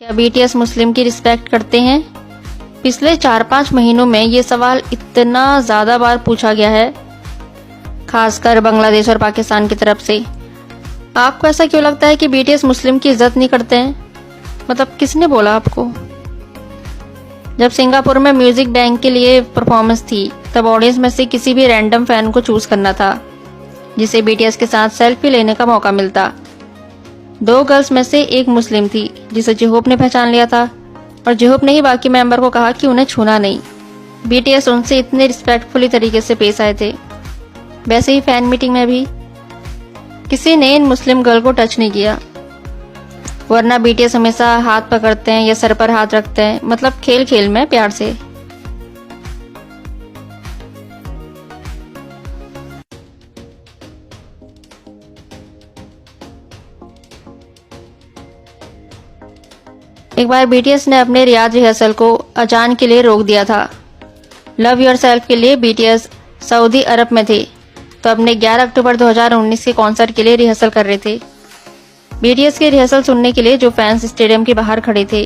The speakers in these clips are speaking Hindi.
क्या बीटीएस मुस्लिम की रिस्पेक्ट करते हैं? पिछले 4-5 महीनों में ये सवाल इतना ज़्यादा बार पूछा गया है, खासकर बांग्लादेश और पाकिस्तान की तरफ से। आपको ऐसा क्यों लगता है कि बीटीएस मुस्लिम की इज्जत नहीं करते हैं? मतलब किसने बोला आपको? जब सिंगापुर में म्यूजिक बैंक के लिए परफॉर्मेंस थी, तब ऑडियंस में से किसी भी रैंडम फैन को चूज करना था जिसे बीटीएस के साथ सेल्फी लेने का मौका मिलता। 2 गर्ल्स में से एक मुस्लिम थी जिसे जिहोप ने पहचान लिया था और जिहोप ने ही बाकी मेंबर को कहा कि उन्हें छूना नहीं। बीटीएस उनसे इतने रिस्पेक्टफुली तरीके से पेश आए थे। वैसे ही फैन मीटिंग में भी किसी ने इन मुस्लिम गर्ल को टच नहीं किया, वरना बीटीएस हमेशा हाथ पकड़ते हैं या सर पर हाथ रखते हैं, मतलब खेल खेल में प्यार से। एक बार बीटीएस ने अपने रियाज रिहर्सल को अजान के लिए रोक दिया था। लव योरसेल्फ के लिए बीटीएस सऊदी अरब में थे, तो अपने 11 अक्टूबर 2019 के कॉन्सर्ट के लिए रिहर्सल कर रहे थे। बीटीएस की रिहर्सल सुनने के लिए जो फैंस स्टेडियम के बाहर खड़े थे,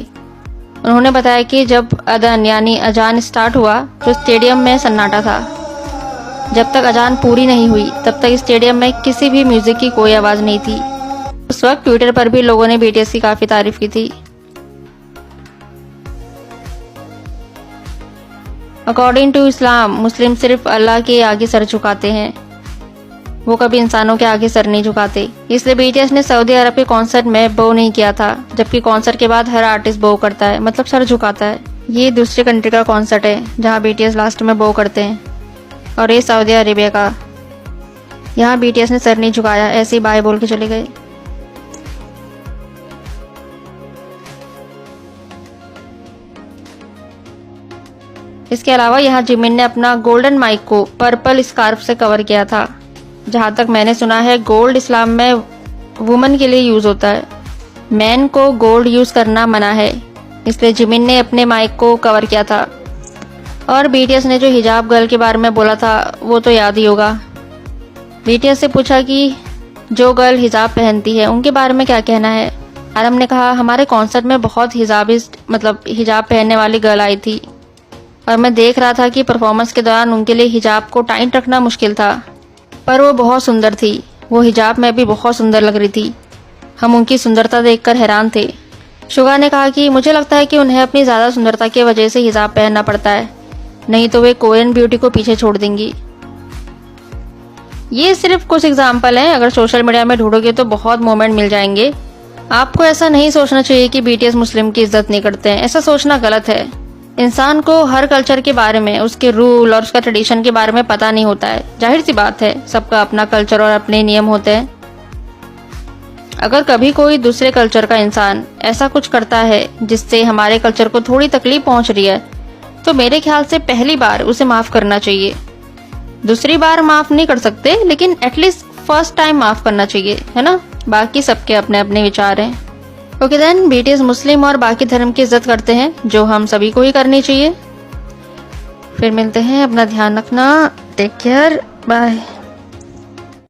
उन्होंने बताया कि जब अदन यानी अजान स्टार्ट हुआ तो स्टेडियम में सन्नाटा था। जब तक अजान पूरी नहीं हुई तब तक स्टेडियम में किसी भी म्यूजिक की कोई आवाज नहीं थी। उस वक्त ट्विटर पर भी लोगों ने बीटीएस की काफी तारीफ की थी। अकॉर्डिंग टू इस्लाम, मुस्लिम सिर्फ अल्लाह के आगे सर झुकाते हैं, वो कभी इंसानों के आगे सर नहीं झुकाते। इसलिए बीटीएस ने सऊदी अरब के कॉन्सर्ट में बो नहीं किया था, जबकि कॉन्सर्ट के बाद हर आर्टिस्ट बो करता है, मतलब सर झुकाता है। ये दूसरे कंट्री का कॉन्सर्ट है जहाँ बीटीएस लास्ट में बो करते हैं, और ये सऊदी अरेबिया का। यहाँ बीटीएस ने सर नहीं झुकाया, ऐसे ही बाय बोल के चले गए। इसके अलावा यहाँ जिमिन ने अपना गोल्डन माइक को पर्पल स्कार्फ से कवर किया था। जहाँ तक मैंने सुना है, गोल्ड इस्लाम में वुमन के लिए यूज होता है, मैन को गोल्ड यूज करना मना है, इसलिए जिमिन ने अपने माइक को कवर किया था। और बीटीएस ने जो हिजाब गर्ल के बारे में बोला था वो तो याद ही होगा। बीटीएस से पूछा कि जो गर्ल हिजाब पहनती है उनके बारे में क्या कहना है। आरम ने कहा, हमारे कॉन्सर्ट में बहुत हिजाबिस्ट मतलब हिजाब पहनने वाली गर्ल आई थी और मैं देख रहा था कि परफॉर्मेंस के दौरान उनके लिए हिजाब को टाइट रखना मुश्किल था, पर वो बहुत सुंदर थी। वो हिजाब में भी बहुत सुंदर लग रही थी। हम उनकी सुंदरता देखकर हैरान थे। शुगा ने कहा कि मुझे लगता है कि उन्हें अपनी ज़्यादा सुंदरता की वजह से हिजाब पहनना पड़ता है, नहीं तो वे कोरियन ब्यूटी को पीछे छोड़ देंगी। ये सिर्फ कुछ एग्जाम्पल हैं, अगर सोशल मीडिया में ढूंढोगे तो बहुत मोमेंट मिल जाएंगे। आपको ऐसा नहीं सोचना चाहिए कि बीटीएस मुस्लिम की इज्जत नहीं करते हैं, ऐसा सोचना गलत है। इंसान को हर कल्चर के बारे में, उसके रूल और उसका ट्रेडिशन के बारे में पता नहीं होता है। जाहिर सी बात है, सबका अपना कल्चर और अपने नियम होते हैं। अगर कभी कोई दूसरे कल्चर का इंसान ऐसा कुछ करता है जिससे हमारे कल्चर को थोड़ी तकलीफ पहुंच रही है, तो मेरे ख्याल से पहली बार उसे माफ करना चाहिए। दूसरी बार माफ नहीं कर सकते, लेकिन एटलीस्ट फर्स्ट टाइम माफ करना चाहिए, है ना। बाकी सबके अपने अपने विचार हैं। ओके देन, बीटीएस मुस्लिम और बाकी धर्म की इज्जत करते हैं, जो हम सभी को ही करनी चाहिए। फिर मिलते हैं, अपना ध्यान रखना, टेक केयर, बाय।